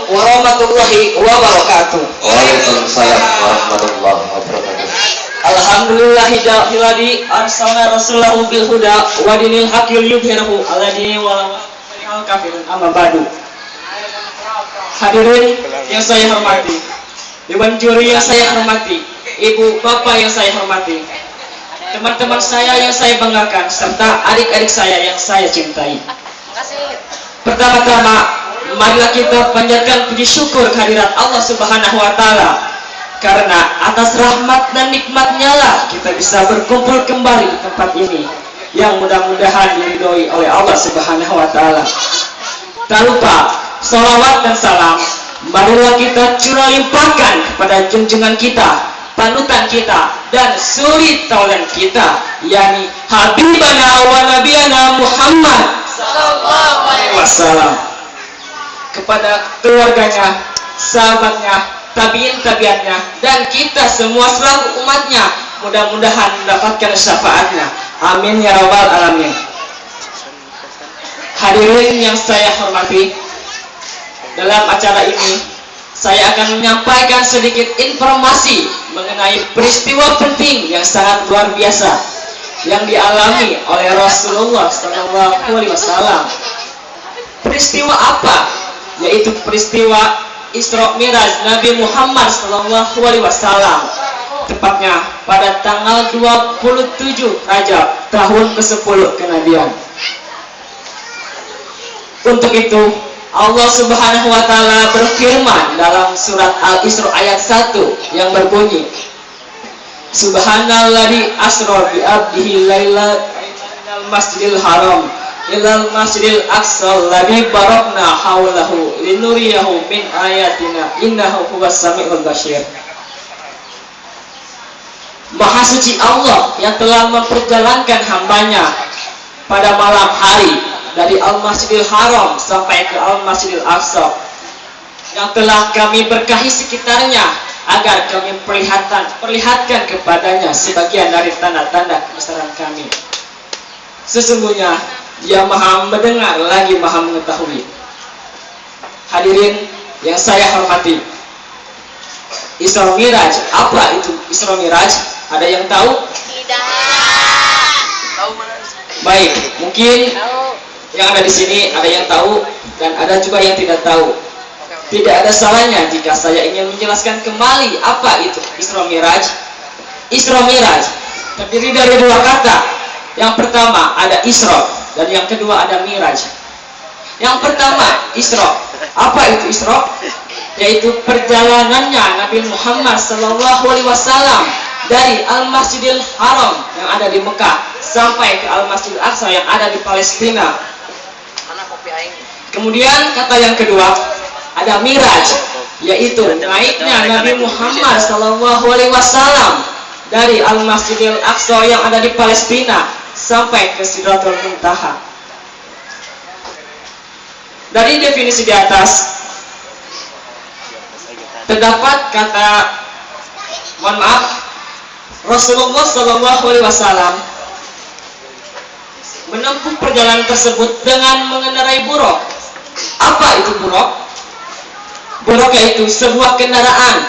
warahmatullahi wabarakatuh. Waalaikumsalam warahmatullahi wabarakatuh. Alhamdulillahilladzi arsalna rasulahu bil huda wa dinil haqqil yudhhirahu 'ala dini walau karihal kafirun. Amma ba'du. Hadirin yang saya hormati, Dewan juri yang saya hormati, ibu bapak yang saya hormati, teman-teman saya yang saya banggakan, serta adik-adik saya yang saya cintai. Pertama-tama, marilah kita panjatkan puji syukur kehadirat Allah Subhanahu wa Ta'ala, karena atas rahmat dan nikmatnya lah kita bisa berkumpul kembali di tempat ini, yang mudah-mudahan diridhoi oleh Allah Subhanahu wa Ta'ala. Tak lupa salawat dan salam marilah kita curah limpahkan kepada junjungan kita, panutan kita, dan suri taulan kita, yakni Habibana wa Nabiyana Muhammad sallallahu alaihi wasallam, kepada keluarganya, sahabatnya, tabiin-tabiatnya, dan kita semua selaku umatnya, mudah-mudahan mendapatkan syafaatnya. Amin ya rabbal alamin. Hadirin yang saya hormati, dalam acara ini saya akan menyampaikan sedikit informasi mengenai peristiwa penting yang sangat luar biasa yang dialami oleh Rasulullah SAW. Peristiwa apa? Yaitu peristiwa Isra Miraj Nabi Muhammad SAW, tepatnya pada tanggal 27 Rajab tahun ke-10 kenabian. Untuk itu Allah Subhanahu wa Ta'ala berfirman dalam surat Al-Isra ayat 1 yang berbunyi, Subhanalladzi asra bi 'abdihi laila minal masjidil haram ilal masjidil aqsa alladzi barakna haulahu linuriyahu min ayatina innahu huwas samiul basir. Maha suci Allah yang telah memperjalankan hambanya pada malam hari dari Al-Masjidil Haram sampai ke Al-Masjidil Aqsa, yang telah kami berkahi sekitarnya agar kami perlihatkan kepadanya sebagian dari tanda-tanda kebesaran kami. Sesungguhnya Dia Maha mendengar lagi Maha mengetahui. Hadirin yang saya hormati, Isra Miraj, apa itu Isra Miraj? Ada yang tahu? Tidak. Baik, mungkin yang ada di sini ada yang tahu dan ada juga yang tidak tahu. Tidak ada salahnya jika saya ingin menjelaskan kembali apa itu Isra Miraj. Isra Miraj terdiri dari dua kata. Yang pertama ada Isra dan yang kedua ada Miraj. Yang pertama Isra. Apa itu Isra? Yaitu perjalanannya Nabi Muhammad SAW dari Al-Masjidil Haram yang ada di Mekah sampai ke Al-Masjidil Aqsa yang ada di Palestina. Kemudian kata yang kedua ada Miraj, yaitu naiknya Nabi Muhammad SAW dari Al-Masjidil Aqsa yang ada di Palestina sampai ke Sidratul Muntaha. Dari definisi di atas terdapat kata, mohon maaf, Rasulullah SAW menempuh perjalanan tersebut dengan mengendarai buruk. Apa itu buruk? Buruk yaitu sebuah kendaraan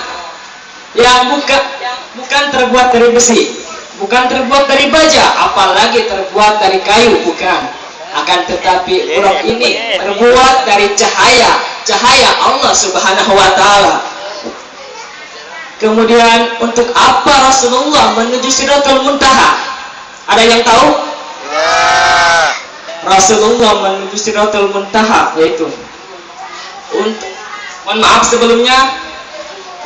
yang bukan terbuat dari besi, bukan terbuat dari baja, apalagi terbuat dari kayu, bukan. Akan tetapi buruk ini terbuat dari cahaya Allah Subhanahu wa Ta'ala. Kemudian untuk apa Rasulullah menuju Sidratul Muntaha? Ada yang tahu? Rasulullah menuju Sidratul Muntaha yaitu untuk, mohon maaf sebelumnya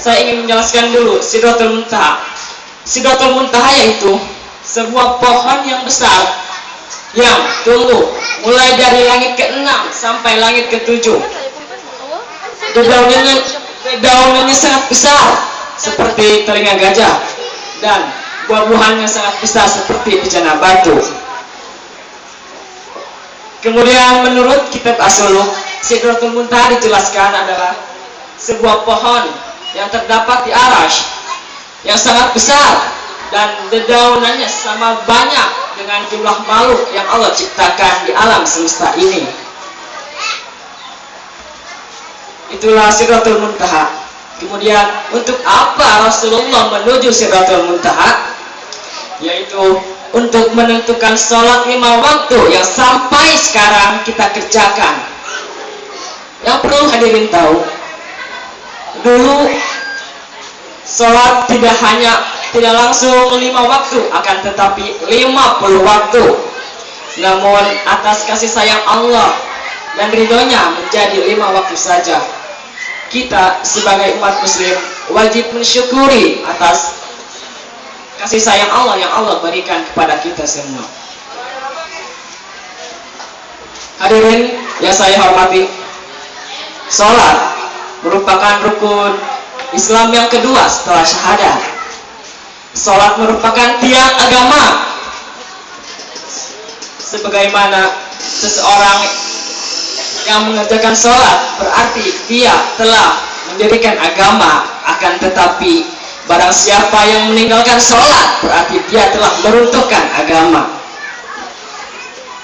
saya ingin menjelaskan dulu Sidratul Muntaha. Sidratul Muntaha yaitu sebuah pohon yang besar yang tumbuh mulai dari langit ke-6 sampai langit ke-7. Daunannya sangat besar seperti telinga gajah dan buah-buahannya sangat besar seperti bejana batu. Kemudian menurut kitab As-Suluh, Sidratul Muntaha dijelaskan adalah sebuah pohon yang terdapat di Arash yang sangat besar dan dedaunannya sama banyak dengan jumlah makhluk yang Allah ciptakan di alam semesta ini. itulah Sidratul Muntaha. Kemudian untuk apa Rasulullah menuju Sidratul Muntaha? Yaitu untuk menentukan sholat 5 waktu yang sampai sekarang kita kerjakan. Yang perlu hadirin tahu, dulu sholat tidak langsung 5 waktu, akan tetapi 50 waktu. Namun atas kasih sayang Allah dan ridhonya menjadi 5 waktu saja. Kita sebagai umat muslim wajib mensyukuri atas kasih sayang Allah yang Allah berikan kepada kita semua. Hadirin yang saya hormati, sholat merupakan rukun Islam yang kedua setelah syahadat. Sholat merupakan tiang agama. Sebagaimana seseorang yang mengerjakan sholat berarti dia telah mendirikan agama, akan tetapi barang siapa yang meninggalkan sholat berarti dia telah meruntuhkan agama.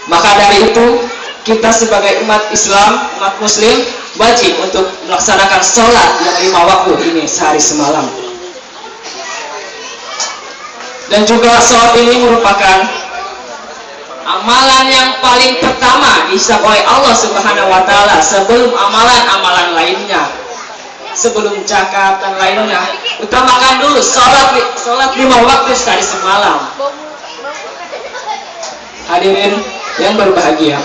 Maka dari itu kita sebagai umat Islam, umat muslim wajib untuk melaksanakan sholat yang 5 waktu ini sehari semalam. Dan juga sholat ini merupakan amalan yang paling pertama dihisab oleh Allah Subhanahu wa taala sebelum amalan-amalan lainnya. Sebelum zakat dan lainnya, utamakan dulu sholat 5 waktu sehari semalam. Hadirin yang berbahagia,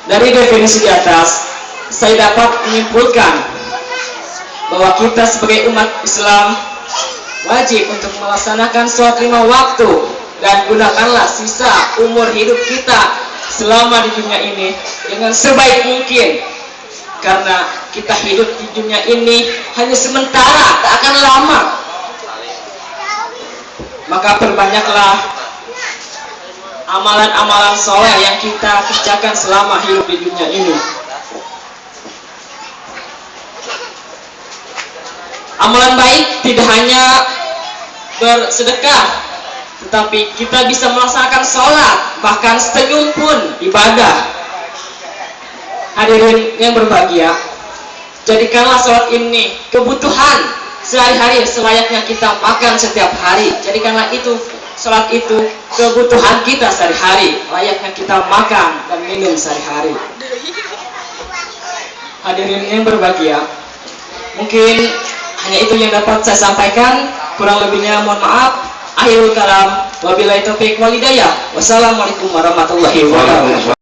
dari definisi di atas saya dapat menyimpulkan bahwa kita sebagai umat Islam wajib untuk melaksanakan sholat 5 waktu, dan gunakanlah sisa umur hidup kita selama di dunia ini dengan sebaik mungkin, karena kita hidup di dunia ini hanya sementara, tak akan lama. Maka perbanyaklah amalan-amalan soleh yang kita kerjakan selama hidup di dunia ini. Amalan baik tidak hanya bersedekah, tetapi kita bisa melaksanakan sholat, bahkan senyum pun ibadah. Hadirin yang berbahagia, jadikanlah sholat ini kebutuhan sehari-hari selayaknya kita makan setiap hari. Jadikanlah itu, sholat itu kebutuhan kita sehari-hari, layaknya kita makan dan minum sehari-hari. Hadirin yang berbahagia, mungkin hanya itu yang dapat saya sampaikan. Kurang lebihnya mohon maaf. Akhirul kalam, wabillahi taufiq wal hidayah. Wassalamualaikum warahmatullahi wabarakatuh.